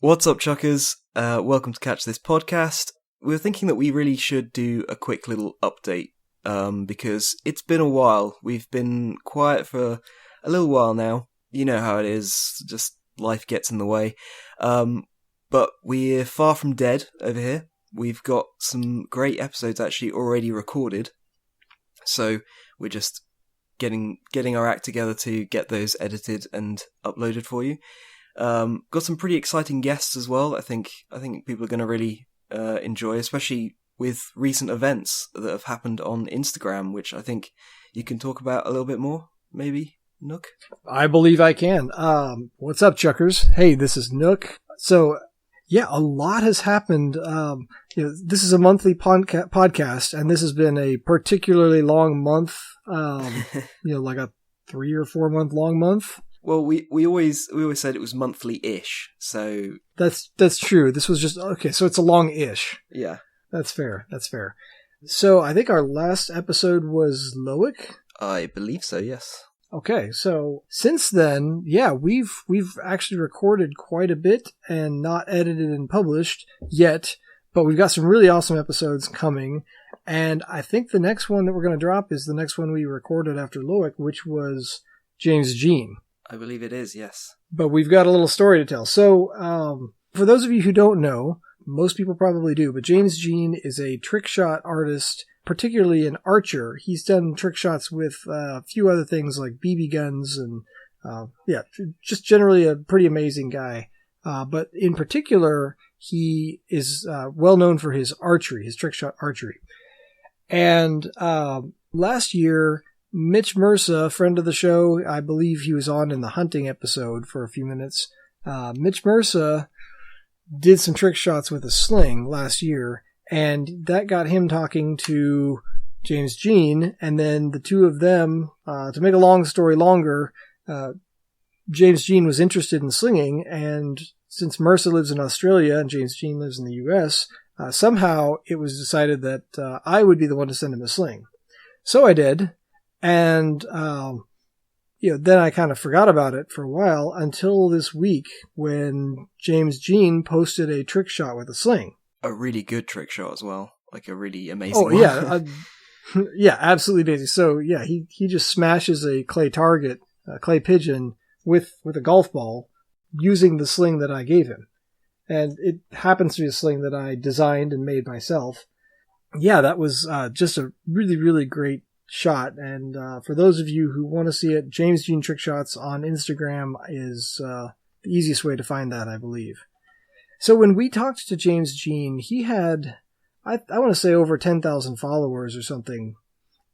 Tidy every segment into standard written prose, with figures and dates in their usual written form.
What's up, Chuckers? Welcome to Catch This Podcast. We were thinking that we really should do a quick little update, because it's been a while. We've been quiet for a little while now. You know how it is, just life gets in the way. But we're far from dead over here. We've got some great episodes actually already recorded. So we're just getting our act together to get those edited and uploaded for you. Got some pretty exciting guests as well. I think people are going to really enjoy, especially with recent events that have happened on Instagram, which I think you can talk about a little bit more, maybe, Nook? I believe I can. What's up, Chuckers? Hey, this is Nook. So, yeah, a lot has happened. This is a monthly podcast, and this has been a particularly long month, like a 3 or 4 month long month. Well, we always said it was monthly-ish, so... That's true. This was just... Okay, so it's a long-ish. Yeah. That's fair. So I think our last episode was Loic? I believe so, yes. Okay, so since then, yeah, we've actually recorded quite a bit and not edited and published yet, but we've got some really awesome episodes coming, and I think the next one that we're going to drop is the next one we recorded after Loic, which was James Jean. I believe it is, yes. But we've got a little story to tell. So, for those of you who don't know, most people probably do, but James Jean is a trick shot artist, particularly an archer. He's done trick shots with a few other things like BB guns and, just generally a pretty amazing guy. But in particular, he is well known for his archery, his trick shot archery. And last year, Mitch Mersa, friend of the show, I believe he was on in the hunting episode for a few minutes. Mitch Mersa did some trick shots with a sling last year, and that got him talking to James Jean, and then the two of them, to make a long story longer, James Jean was interested in slinging, and since Mersa lives in Australia and James Jean lives in the US, somehow it was decided that I would be the one to send him a sling. So I did. And, then I kind of forgot about it for a while until this week when James Jean posted a trick shot with a sling. A really good trick shot as well. Like a really amazing one. Yeah, absolutely amazing. So, yeah, he just smashes a clay target, a clay pigeon with a golf ball using the sling that I gave him. And it happens to be a sling that I designed and made myself. Yeah, that was just a really, really great shot, and for those of you who want to see it, James Jean Trick Shots on Instagram is the easiest way to find that, I believe. So when we talked to James Jean, he had, I want to say, over 10,000 followers or something.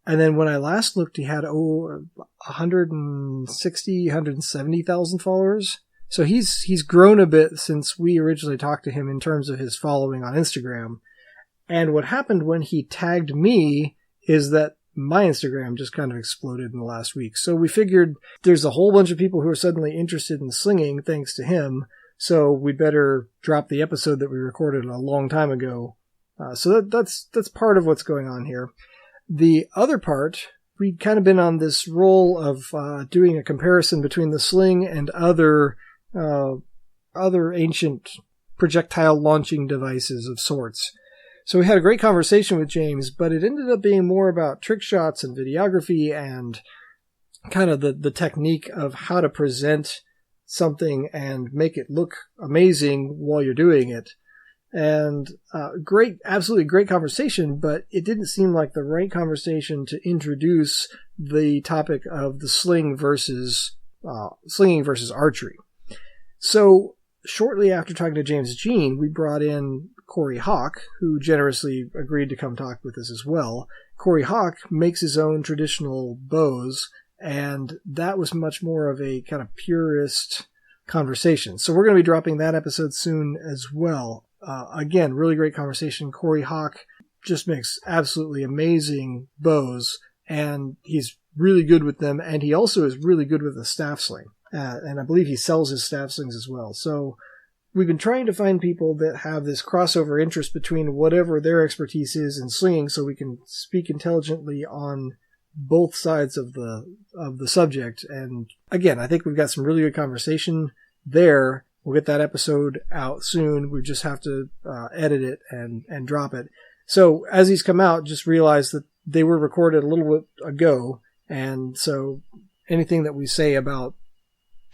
And then when I last looked, he had 170,000 followers. So he's grown a bit since we originally talked to him in terms of his following on Instagram. And what happened when he tagged me is that my Instagram just kind of exploded in the last week. So we figured there's a whole bunch of people who are suddenly interested in slinging thanks to him. So we'd better drop the episode that we recorded a long time ago. So that's part of what's going on here. The other part, we'd kind of been on this roll of doing a comparison between the sling and other ancient projectile launching devices of sorts. So we had a great conversation with James, but it ended up being more about trick shots and videography and kind of the technique of how to present something and make it look amazing while you're doing it. And absolutely great conversation, but it didn't seem like the right conversation to introduce the topic of the slinging versus archery. So shortly after talking to James Jean, we brought in Corey Hawk, who generously agreed to come talk with us as well. Corey Hawk makes his own traditional bows, and that was much more of a kind of purist conversation. So we're going to be dropping that episode soon as well. Again, really great conversation. Corey Hawk just makes absolutely amazing bows, and he's really good with them, and he also is really good with a staff sling. And I believe he sells his staff slings as well. So we've been trying to find people that have this crossover interest between whatever their expertise is in slinging, so we can speak intelligently on both sides of the subject. And again, I think we've got some really good conversation there. We'll get that episode out soon. We just have to edit it and drop it. So as these come out, just realize that they were recorded a little bit ago. And so anything that we say about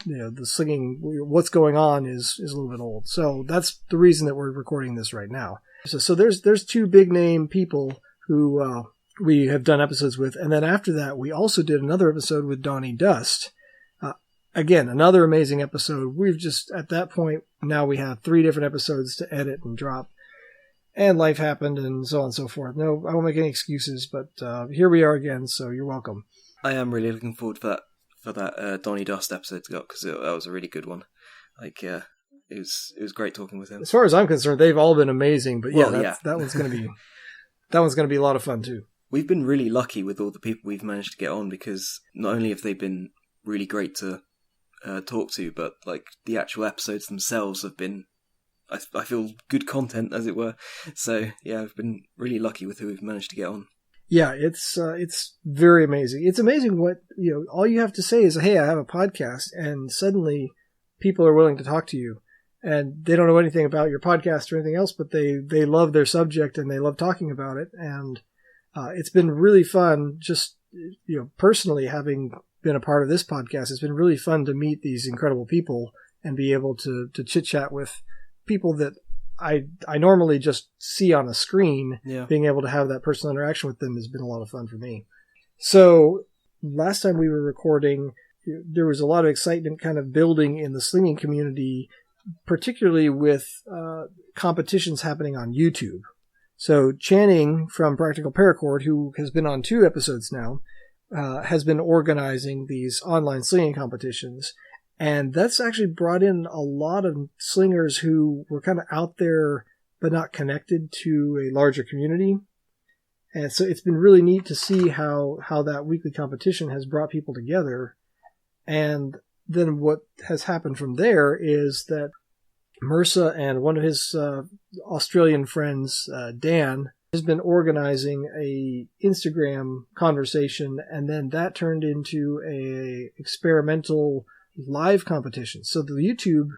the slinging, what's going on is a little bit old. So that's the reason that we're recording this right now. So there's two big name people who we have done episodes with. And then after that, we also did another episode with Donnie Dust. Again, another amazing episode. We've just, at that point, now we have 3 different episodes to edit and drop. And life happened and so on and so forth. No, I won't make any excuses, but here we are again, so you're welcome. I am really looking forward for that Donnie Dust episode to go, because that was a really good one. It was great talking with him. As far as I'm concerned, they've all been amazing, but that one's going to be a lot of fun too. We've been really lucky with all the people we've managed to get on, because not only have they been really great to talk to, but like the actual episodes themselves have been, I feel, good content, as it were. So yeah, I've been really lucky with who we've managed to get on. Yeah, it's very amazing. It's amazing what, all you have to say is, hey, I have a podcast, and suddenly people are willing to talk to you, and they don't know anything about your podcast or anything else, but they love their subject and they love talking about it. And it's been really fun, just, personally having been a part of this podcast. It's been really fun to meet these incredible people and be able to chit chat with people that I normally just see on a screen. Yeah. Being able to have that personal interaction with them has been a lot of fun for me. So last time we were recording, there was a lot of excitement kind of building in the slinging community, particularly with competitions happening on YouTube. So Channing from Practical Paracord, who has been on 2 episodes now, has been organizing these online slinging competitions. And that's actually brought in a lot of slingers who were kind of out there but not connected to a larger community. And so it's been really neat to see how that weekly competition has brought people together. And then what has happened from there is that Mersa and one of his Australian friends, Dan, has been organizing a Instagram conversation, and then that turned into a experimental live competition. So the YouTube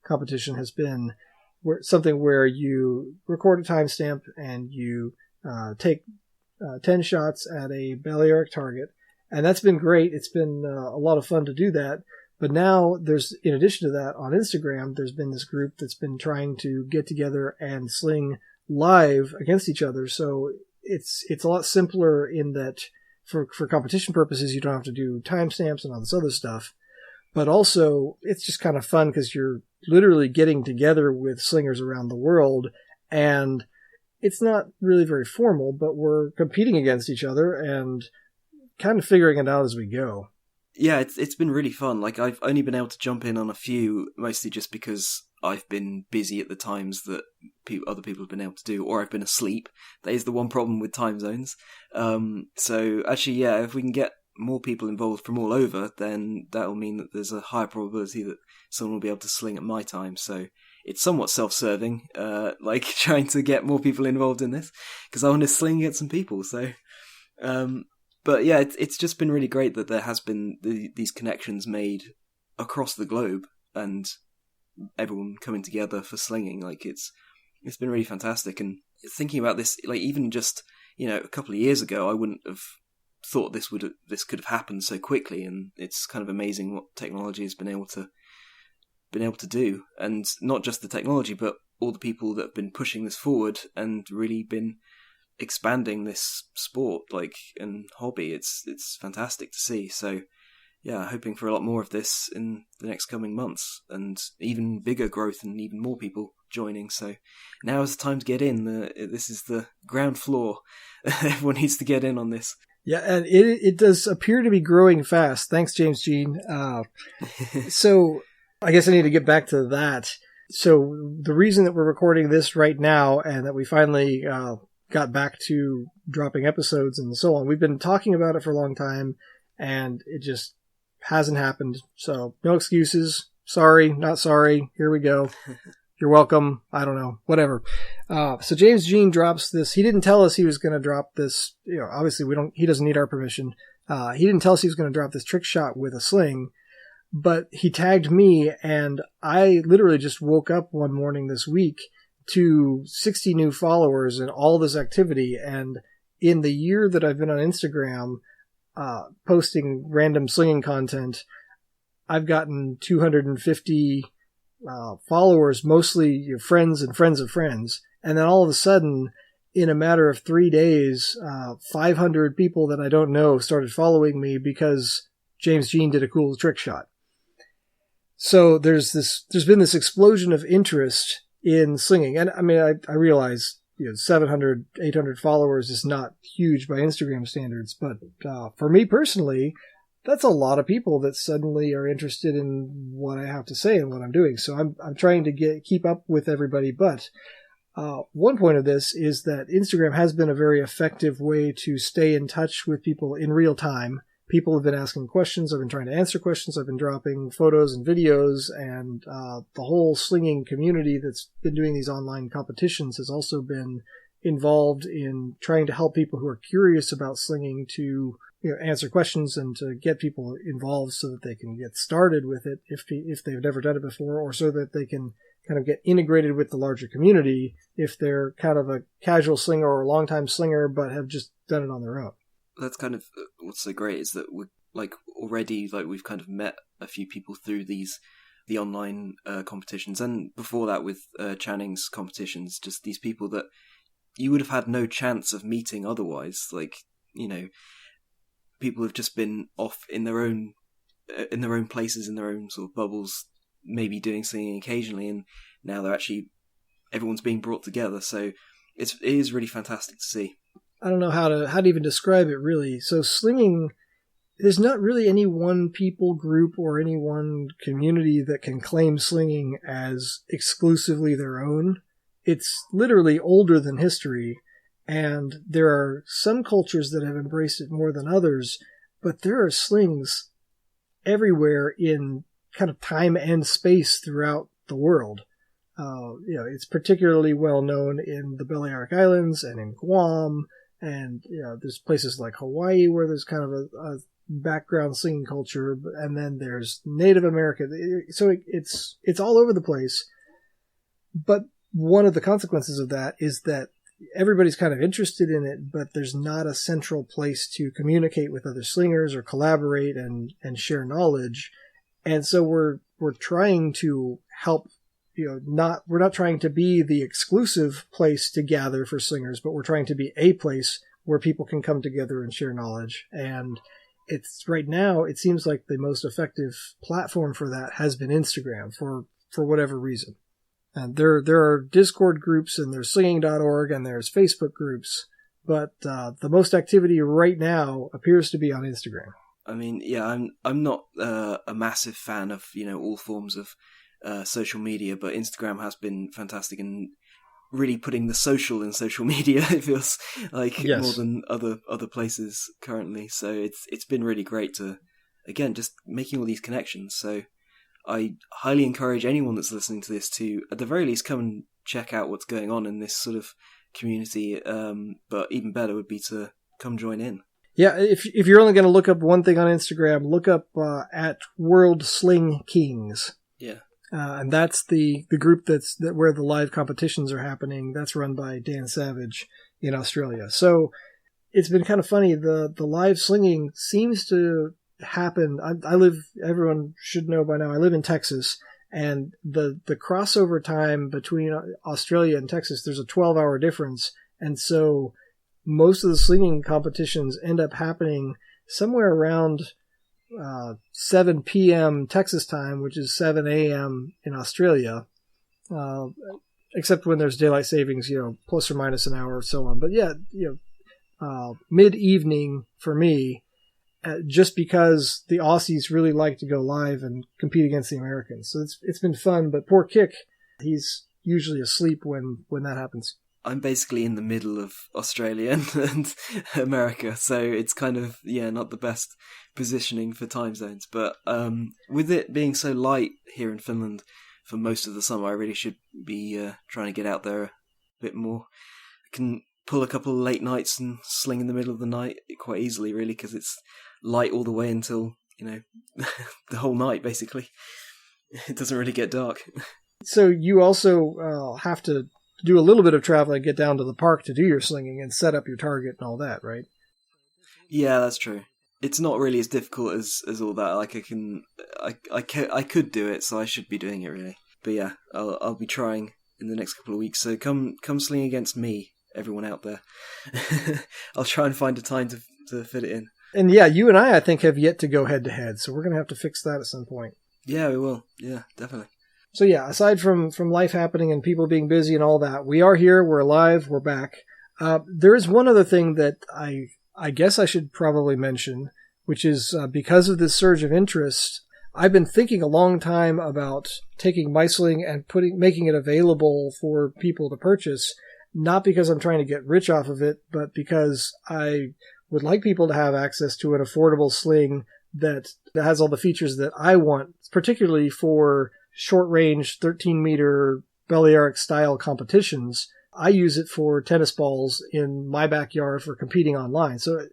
competition has been something where you record a timestamp and you take 10 shots at a balearic target, and that's been great. It's been a lot of fun to do that. But now there's, in addition to that, on Instagram, there's been this group that's been trying to get together and sling live against each other. So it's a lot simpler in that for competition purposes, you don't have to do timestamps and all this other stuff. But also, it's just kind of fun because you're literally getting together with slingers around the world, and it's not really very formal, but we're competing against each other and kind of figuring it out as we go. Yeah, it's been really fun. Like, I've only been able to jump in on a few, mostly just because I've been busy at the times that other people have been able to do, or I've been asleep. That is the one problem with time zones. So actually, yeah, if we can get more people involved from all over, then that'll mean that there's a higher probability that someone will be able to sling at my time. So it's somewhat self-serving, like trying to get more people involved in this, because I want to sling at some people. So, but yeah, it's just been really great that there has been these connections made across the globe and everyone coming together for slinging. Like it's been really fantastic. And thinking about this, like even just a couple of years ago, I wouldn't have thought this could have happened so quickly. And it's kind of amazing what technology has been able to do, and not just the technology, but all the people that have been pushing this forward and really been expanding this sport and hobby. It's fantastic to see. So yeah, hoping for a lot more of this in the next coming months, and even bigger growth and even more people joining. So now is the time to get in. This is the ground floor. Everyone needs to get in on this. Yeah, and it does appear to be growing fast. Thanks, James Jean. So I guess I need to get back to that. So the reason that we're recording this right now and that we finally got back to dropping episodes and so on, we've been talking about it for a long time, and it just hasn't happened. So no excuses. Sorry, not sorry. Here we go. You're welcome. I don't know. Whatever. So James Jean drops this. He didn't tell us he was going to drop this. Obviously he doesn't need our permission. He didn't tell us he was going to drop this trick shot with a sling. But he tagged me, and I literally just woke up one morning this week to 60 new followers and all this activity. And in the year that I've been on Instagram, posting random slinging content, I've gotten 250 followers, mostly friends and friends of friends. And then all of a sudden, in a matter of 3 days, 500 people that I don't know started following me because James Jean did a cool trick shot. So there's been this explosion of interest in slinging. And I mean, I realize 700, 800 followers is not huge by Instagram standards, but for me personally, that's a lot of people that suddenly are interested in what I have to say and what I'm doing. So I'm trying to keep up with everybody. But one point of this is that Instagram has been a very effective way to stay in touch with people in real time. People have been asking questions. I've been trying to answer questions. I've been dropping photos and videos, and the whole slinging community that's been doing these online competitions has also been involved in trying to help people who are curious about slinging to answer questions and to get people involved so that they can get started with it if they've never done it before, or so that they can kind of get integrated with the larger community if they're kind of a casual slinger or a long-time slinger but have just done it on their own. That's kind of what's so great is that we're already we've kind of met a few people through the online competitions, and before that with Channing's competitions, just these people that you would have had no chance of meeting otherwise. People have just been off in their own places, in their own sort of bubbles, maybe doing singing occasionally, and now everyone's being brought together. So it is really fantastic to see. I don't know how to even describe it, really. So slinging, there's not really any one people group or any one community that can claim slinging as exclusively their own. It's literally older than history, and there are some cultures that have embraced it more than others, but there are slings everywhere in kind of time and space throughout the world. It's particularly well known in the Balearic Islands and in Guam. And there's places like Hawaii where there's kind of a background slinging culture, and then there's Native America. So it's all over the place. But one of the consequences of that is that everybody's kind of interested in it, but there's not a central place to communicate with other slingers or collaborate and share knowledge. And so we're trying to help. We're not trying to be the exclusive place to gather for slingers, but we're trying to be a place where people can come together and share knowledge. And it's right now, it seems like the most effective platform for that has been Instagram for whatever reason. And there are Discord groups, and there's slinging.org, and there's Facebook groups, but the most activity right now appears to be on Instagram. I mean, yeah, I'm not a massive fan of all forms of social media, but Instagram has been fantastic in really putting the social in social media. It feels like yes. More than other places currently. So it's been really great to, again, just making all these connections. So I highly encourage anyone that's listening to this to, at the very least, come and check out what's going on in this sort of community. But even better would be to come join in. Yeah, if you're only going to look up one thing on Instagram, look up at World Sling Kings. Yeah. And that's the group where the live competitions are happening. That's run by Dan Savage in Australia. So it's been kind of funny. The live slinging seems to happen. Everyone should know by now, I live in Texas, and the crossover time between Australia and Texas, there's a 12-hour difference. And so most of the slinging competitions end up happening somewhere around 7 p.m. Texas time, which is 7 a.m. in Australia, except when there's daylight savings, plus or minus an hour or so on. But yeah, mid-evening for me, just because the Aussies really like to go live and compete against the Americans. So it's been fun, but poor Kick, he's usually asleep when that happens. I'm basically in the middle of Australia and America, so it's kind of, not the best positioning for time zones. But with it being so light here in Finland for most of the summer, I really should be trying to get out there a bit more. I can pull a couple of late nights and sling in the middle of the night quite easily, really, because it's light all the way until the whole night, basically. It doesn't really get dark. So you also have to do a little bit of traveling, get down to the park to do your slinging and set up your target and all that, right? Yeah, that's true. It's not really as difficult as all that. Like I could do it, so I should be doing it really. But yeah, I'll be trying in the next couple of weeks. So come sling against me, everyone out there. I'll try and find a time to fit it in. And yeah, you and I think, have yet to go head to head, so we're going to have to fix that at some point. Yeah, we will. Yeah, definitely. So yeah, aside from life happening and people being busy and all that, we are here, we're alive, we're back. There is one other thing that I guess I should probably mention, which is because of this surge of interest, I've been thinking a long time about taking my sling and making it available for people to purchase, not because I'm trying to get rich off of it, but because I would like people to have access to an affordable sling that has all the features that I want, particularly for short-range 13-meter belly arc style competitions. I use it for tennis balls in my backyard for competing online. So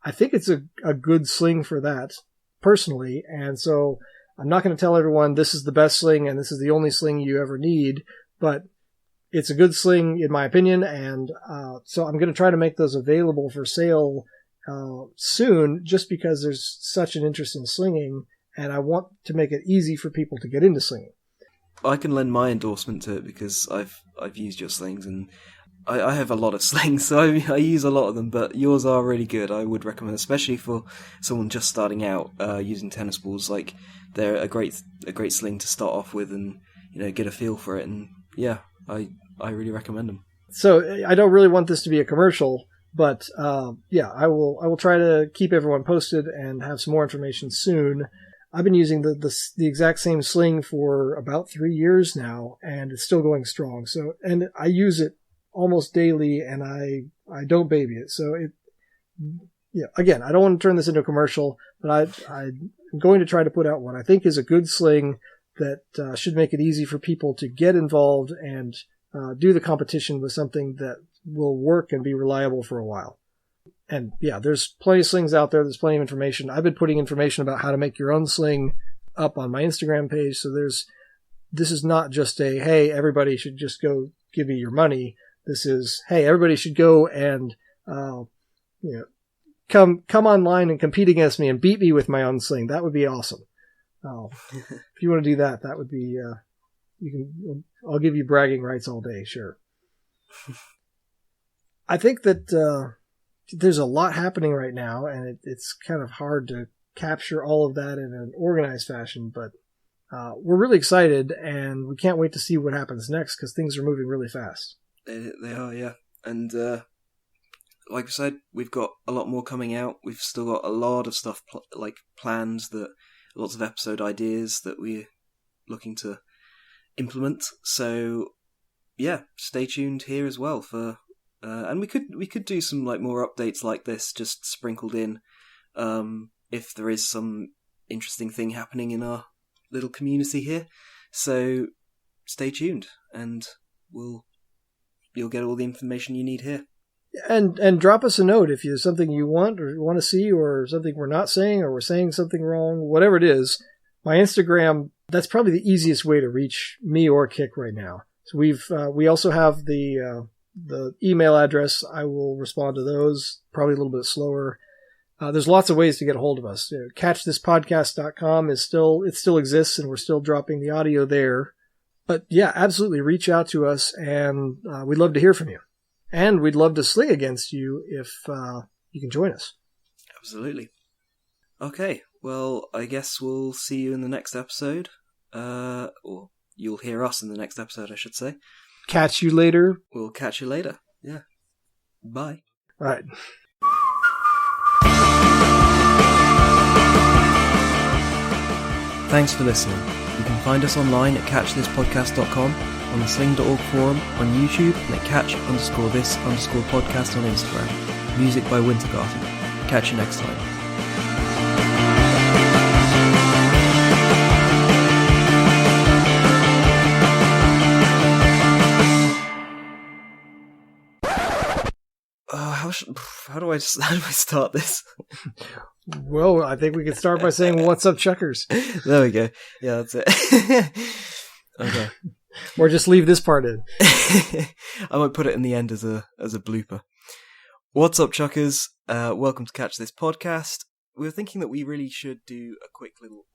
I think it's a good sling for that, personally. And so I'm not going to tell everyone this is the best sling and this is the only sling you ever need, but it's a good sling in my opinion. And so I'm going to try to make those available for sale soon, just because there's such an interest in slinging, and I want to make it easy for people to get into slinging. I can lend my endorsement to it because I've used your slings, and I have a lot of slings, so I use a lot of them, but yours are really good. I would recommend, especially for someone just starting out using tennis balls. Like, they're a great sling to start off with, and get a feel for it. And yeah, I really recommend them. So I don't really want this to be a commercial, but yeah, I will try to keep everyone posted and have some more information soon. I've been using the exact same sling for about 3 years now, and it's still going strong. So, and I use it almost daily, and I don't baby it. So again, I don't want to turn this into a commercial, but I'm going to try to put out what I think is a good sling that should make it easy for people to get involved and do the competition with something that will work and be reliable for a while. And yeah, there's plenty of slings out there. There's plenty of information. I've been putting information about how to make your own sling up on my Instagram page. So this is not just hey, everybody should just go give me your money. This is, hey, everybody should go and, come online and compete against me and beat me with my own sling. That would be awesome. If you want to do that, that would be, I'll give you bragging rights all day. Sure. I think that, there's a lot happening right now, and it's kind of hard to capture all of that in an organized fashion, but we're really excited, and we can't wait to see what happens next, because things are moving really fast. They are, yeah. And like I said, we've got a lot more coming out. We've still got a lot of stuff planned, lots of episode ideas that we're looking to implement. So yeah, stay tuned here as well for... and we could do some more updates like this, just sprinkled in, if there is some interesting thing happening in our little community here. So stay tuned, and you'll get all the information you need here. And drop us a note if there's something you want or want to see, or something we're not saying, or we're saying something wrong, whatever it is. My Instagram, that's probably the easiest way to reach me or Kick right now. So we also have the email address. I will respond to those, probably a little bit slower. There's lots of ways to get a hold of us. Catchthispodcast.com it still exists, and we're still dropping the audio there. But yeah, absolutely reach out to us, and we'd love to hear from you. And we'd love to sling against you if you can join us. Absolutely. Okay, well, I guess we'll see you in the next episode. Or you'll hear us in the next episode, I should say. Catch you later. We'll catch you later. Yeah. Bye. All right. Thanks for listening. You can find us online at catchthispodcast.com, on the sling.org forum, on YouTube, and at catch_this_podcast on Instagram. Music by Wintergarten. Catch you next time. how do I start this? Well, I think we can start by saying, "What's up, Chuckers?" There we go. Yeah, that's it. Okay. Or just leave this part in. I might put it in the end as a blooper. What's up, Chuckers? Welcome to Catch This Podcast. We were thinking that we really should do a quick little